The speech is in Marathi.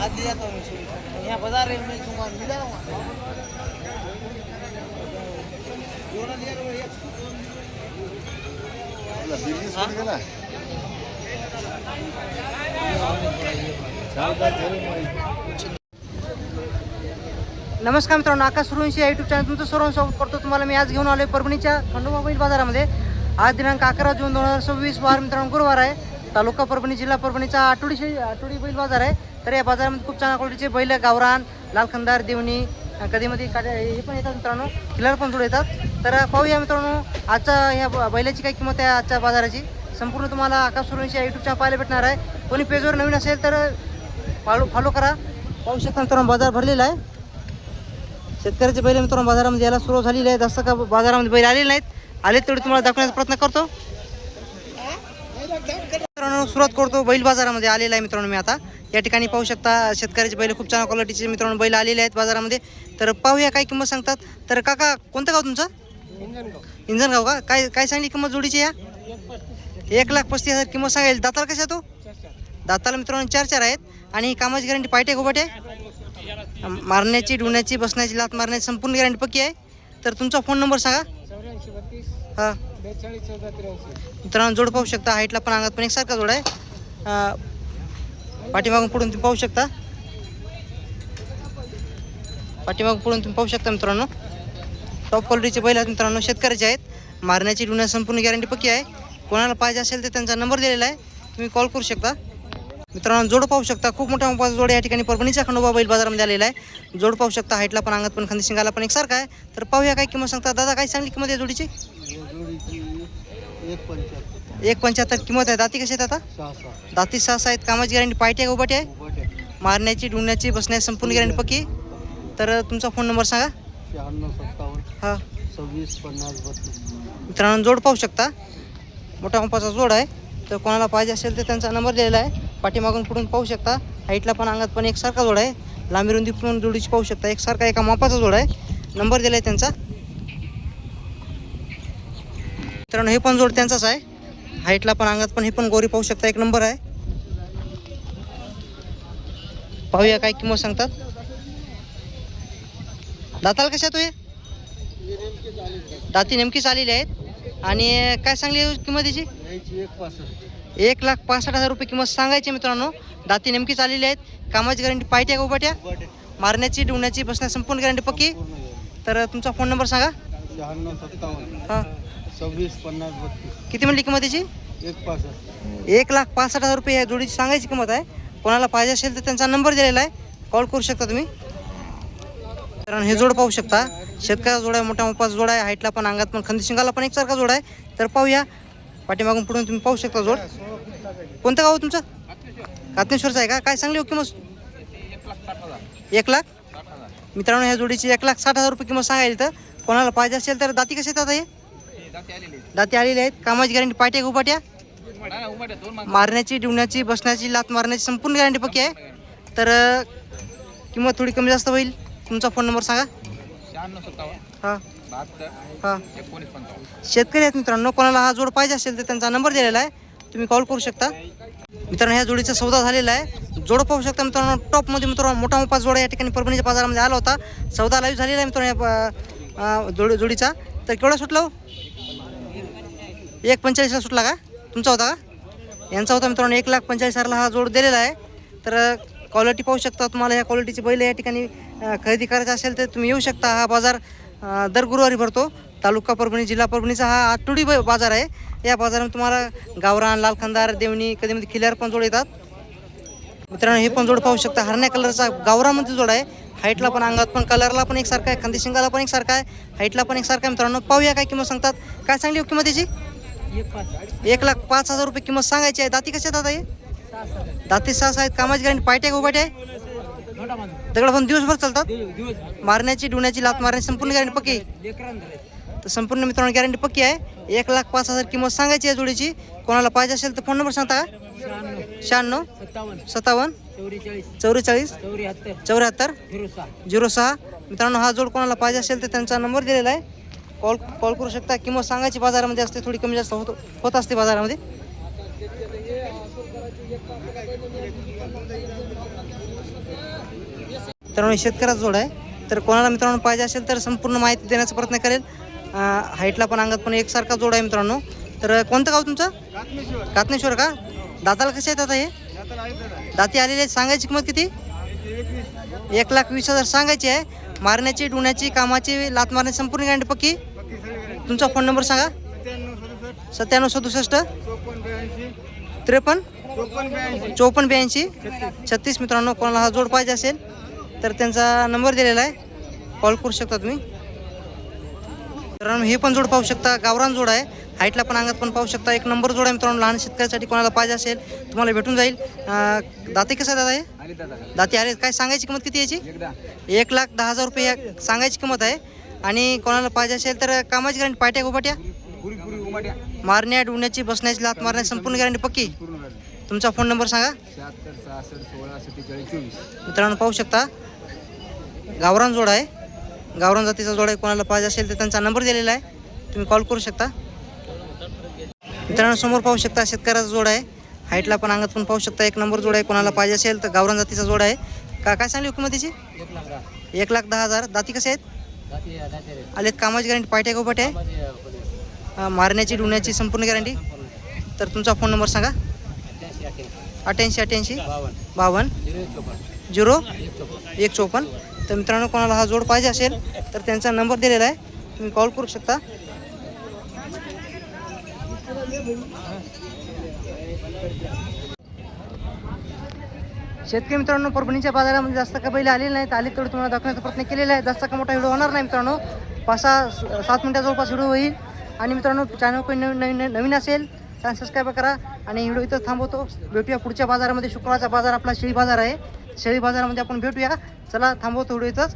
आज दिया तो यहाँ बाजार में दूंगा मिला बिजनेस पड़ गेला नमस्कार मित्रांनो, आकाश सुरुंशी यूट्यूब चॅनल तुमचं सर्वांचं स्वागत करतो. तुम्हाला मी आज घेऊन आलोय परभणीच्या खंडोबा बैल बाजारामध्ये. आज दिनांक 11 जून 2026 वार मित्रांनो गुरुवार आहे. तालुका परभणी, जिल्हा परभणीचा आठवडी बैल बाजार आहे. तर या बाजारामध्ये खूप चांगल्या क्वालिटीचे बैल, गावरान, लालखंदार, देवणी, कधीमध्ये हे पण येतात मित्रांनो, खिलार पण जोड येतात. तर पाहूया मित्रांनो आजच्या ह्या बैलाची काय किंमत आहे आजच्या बाजाराची. संपूर्ण तुम्हाला आकाश सुरुंशी यूट्यूब चॅनल पाहायला भेटणार आहे. कोणी पेजवर नवीन असेल तर फॉलो करा. पाहू शकता मित्रांनो बाजार भरलेला आहे. शेतकऱ्याचे बैल मित्रांनो बाजारामध्ये यायला सुरू झालेली आहे. जसं का बाजारामध्ये बैल आलेले नाहीत, आले तेवढे तुम्हाला दाखवण्याचा प्रयत्न करतो. मित्रांनो सुरुवात करतो बैल बाजारामध्ये आलेला आहे. मित्रांनो मी आता या ठिकाणी पाहू शकता शेतकऱ्याचे बैल खूप चांगल्या क्वालिटीचे मित्रांनो बैल आलेले आहेत बाजारामध्ये. तर पाहूया काय किंमत सांगतात. तर काका कोणतं गाव तुमचं? इंजनगाव का? काय सांगली किंमत जोडीची? या 1,35,000 किंमत सांगायला. दाताला कशा तो? दाताला मित्रांनो 4 आहेत. आणि कामाची गॅरंटी पायटे गोबाटे, मारण्याची, डुण्याची, बसण्याची, लात मारण्याची संपूर्ण गॅरंटी पक्की आहे. तर तुमचा फोन नंबर सांगा. हां मित्रांनो जोड पाहू शकता. हाईटला पण अंगात पण एकसारखा जोड आहे. पाठीमागून पुढून तुम्ही पाहू शकता. पाहू शकता मित्रांनो टॉप क्वालिटीचे बैल आहेत मित्रांनो, शेतकऱ्याचे आहेत. मारण्याची, डुण्याची संपूर्ण गॅरंटी पक्की आहे. कोणाला पाहिजे असेल तर त्यांचा नंबर दिलेला आहे, तुम्ही कॉल करू शकता. मित्रांनो जोड पाहू शकता. खूप मोठा जोड या ठिकाणी परभणीच्या खंडोबा बैल बाजारामध्ये आलेला आहे. जोड पाहू शकता. हाईटला पण अंगात पण खांदी शिंगाला पण एकसारखा आहे. तर पाहूया काय किंमत सांगता. दादा काय सांगली किंमत आहे जोडीची? 1,75 किंमत आहे. दाती कशी आहेत आता? दाती 6 आहेत. कामाची गॅरंटी पायटी आहे उभाटी आहे. मारण्याची, डुण्याची, बसण्याची संपूर्ण गॅरंटी पक्की. तर तुमचा फोन नंबर सांगा. 9657 हां 265032. मित्रांनो जोड पाहू शकता. मोठा मापाचा जोड आहे. तर कोणाला पाहिजे असेल तर त्यांचा नंबर दिलेला आहे. पाठीमागून पुढून पाहू शकता. हाईटला पण अंगात पण एकसारखा जोड आहे. लांबी रुंदी पण जोडीची पाहू शकता. एकसारखा एका मापाचा जोड आहे. नंबर दिला आहे त्यांचा. मित्रांनो हे पण जोड त्यांचाच आहे. हाईटला पण अंगात पण हे पण गोरी पाहू शकता. एक नंबर आहे. पाहूया काय किंमत सांगतात. दाताला कशा तो? हे दाती नेमकीच आलेली आहेत. आणि काय सांगली किंमत याची? 1,65,000 रुपये किंमत सांगायची मित्रांनो. दाती नेमकीच आलेली आहेत. कामाची गॅरंटी पायट्या का उभाट्या, मारण्याची, डुण्याची, बसण्याची संपूर्ण गॅरंटी पक्की. तर तुमचा फोन नंबर सांगा. 9657 हां 265032. किती म्हणली किंमत याची? 1,65,000 रुपये या जोडीची सांगायची किंमत आहे. कोणाला पाहिजे असेल तर त्यांचा नंबर दिलेला आहे, कॉल करू शकता तुम्ही. कारण हे जोड पाहू शकता. शेतकऱ्याचा जोड आहे. मोठ्या मापाचा जोड आहे. हाईटला पण अंगात पण खंदी शिंगाला पण एकसारखा जोड आहे. तर पाहूया. पाठीमागून पुढून तुम्ही पाहू शकता जोड. कोणतं गाव तुमचं? कातनेश्वरचं आहे का? काय सांगली हो किंमत? 1,00,000 मित्रांनो ह्या जोडीची 1,60,000 रुपये किंमत सांगायला. तर कोणाला पाहिजे असेल तर दाती कसे येतात? हे दाती आलेली आहेत. कामाची गॅरंटी पायट्या उभाट्या, मारण्याची, डुण्याची, बसण्याची, लात मारण्याची संपूर्ण गॅरंटी पक्की आहे. तर किंमत थोडी कमी जास्त होईल. तुमचा फोन नंबर सांगा. 9657 हां 72 हां 1955. शेतकरी आहेत मित्रांनो. कोणाला हा जोड पाहिजे असेल तर त्यांचा नंबर दिलेला आहे, तुम्ही कॉल करू शकता. मित्रांनो ह्या जोडीचा सौदा झालेला आहे. जोड पाहू शकता मित्रांनो. टॉपमध्ये मित्रांनो मोठा मोठा जोड या ठिकाणी परभणीच्या बाजारामध्ये आला होता. सौदा लाईव्ह झालेला आहे मित्रांनो या जोडीचा. तर केवढा सुटला हो? 1,45,000 सुटला का? तुमचा होता का? यांचा होता मित्रांनो. 1,45,000 हा जोड दिलेला आहे. तर क्वालिटी पाहू शकता. तुम्हाला ह्या क्वालिटीचे बैल या ठिकाणी खरेदी करायचं असेल तर तुम्ही येऊ शकता. हा बाजार दर गुरुवारी भरतो. तालुका परभणी, जिल्हा परभणीचा हा आठवडी बाजार आहे. या बाजारामध्ये तुम्हाला गावरान, लालखंदार, देवणी, कधीमध्ये खिल्यार पण जोड येतात. मित्रांनो हे पण जोड पाहू शकता. हरण्या कलरचा गावरामध्ये जोड आहे. हाईटला पण अंगात पण कलरला पण एकसारखा आहे. खांदी शिंगाला पण एकसारखा आहे. हाईटला पण एकसारखा आहे मित्रांनो. पाहूया काय किंमत सांगतात. काय सांगली हो किंमत याची? 1,05,000 रुपये किंमत सांगायची आहे. दाती कशा येतात? हे दाती 6 आहेत. कामाची गॅरंटी पायट्या उभाट्या आहे. दगड पण दिवसभर चालतात. मारण्याची, डुण्याची, लात मारण्याची संपूर्ण गॅरंटी पक्की. तर संपूर्ण मित्रांनो गॅरंटी पक्की आहे. 1,05,000 किंमत सांगायची आहे जोडीची. कोणाला पाहिजे असेल तर फोन नंबर सांगता का? 96 57 44 74 06. मित्रांनो हा जोड कोणाला पाहिजे असेल तर त्यांचा नंबर दिलेला आहे, कॉल करू शकता. किंमत सांगायची बाजारामध्ये असते, थोडी कमी जास्त होत असते बाजारामध्ये. मित्रांनो शेतकऱ्याचा जोड आहे. तर कोणाला मित्रांनो पाहिजे असेल तर संपूर्ण माहिती देण्याचा प्रयत्न करेल. हाईटला पण अंगात पण एकसारखा जोड आहे मित्रांनो. तर कोणतं गाव तुमचं? कातनेश्वर का? दाताला कसे आहेत आता हे? दाती आलेले आहेत. सांगायची किंमत किती? 1,20,000 सांगायची आहे. मारण्याची, डुण्याची, कामाची, लात मारण्याची संपूर्ण गॅरंटी पक्की. तुमचा फोन नंबर सांगा. 9767 53 54 82 36. मित्रांनो कोणाला हा जोड पाहिजे असेल तर त्यांचा नंबर दिलेला आहे, कॉल करू शकता तुम्ही. मित्रांनो हे पण जोड पाहू शकता, गावरान जोड आहे. हाईटला पण अंगात पण पाहू शकता, एक नंबर जोड आहे मित्रांनो. लहान शेतकऱ्यासाठी कोणाला पाहिजे असेल तुम्हाला भेटून जाईल. दाते कसं आहे दादा हे? दाते आले. काय सांगायची किंमत किती याची? 1,10,000 रुपये सांगायची किंमत आहे. आणि कोणाला पाहिजे असेल तर कामाची गॅरंटी, पाट्या गोपाट्या, मारण्या, डुण्याची, बसण्याची, लात मारण्याची संपूर्ण गॅरंटी पक्की. तुमचा फोन नंबर सांगा. 76 66 16 47 24. मित्रांनो पाहू शकता गावरान जोड आहे, गावरान जातीचा जोड आहे. कोणाला पाहिजे असेल तर त्यांचा नंबर दिलेला आहे, तुम्ही कॉल करू शकता. मित्रांनो समोर पाहू शकता शेतकऱ्याचा जोड आहे. हाईटला पण अंगात पण पाहू शकता, एक नंबर जोड आहे. कोणाला पाहिजे असेल तर गावरान जातीचा जोड आहे. काय सांगली किंमत त्याची? 1,10,000. दाती कसे आहेत? आलेत. कामाची गॅरंटी, पायट्या गोपाट्या आहे, मारण्याची, डुण्याची संपूर्ण गॅरंटी. तर तुमचा फोन नंबर सांगा. 88 88 52 0154. तर मित्रांनो कोणाला हा जोड पाहिजे असेल तर त्यांचा नंबर दिलेला आहे, तुम्ही कॉल करू शकता. शेतकरी मित्रांनो परभणीच्या बाजारामध्ये जास्त का बैल आलेले नाहीत. आले तेवढे तुम्हाला दाखवण्याचा प्रयत्न केलेला आहे. जास्त का मोठा व्हिडिओ होणार नाही मित्रांनो, 5-7 मिनिटा जवळपास व्हिडिओ होईल. आणि मित्रांनो चॅनल कोणी नवीन असेल चॅनल सबस्क्राईब करा. आणि व्हिडिओ इथं थांबवतो. भेटूया पुढच्या बाजारामध्ये. शुक्रवारचा बाजार आपला शेळी बाजार आहे. शेळी बाजारामध्ये आपण भेटूया. चला थांबवतो व्हिडिओ इथंच.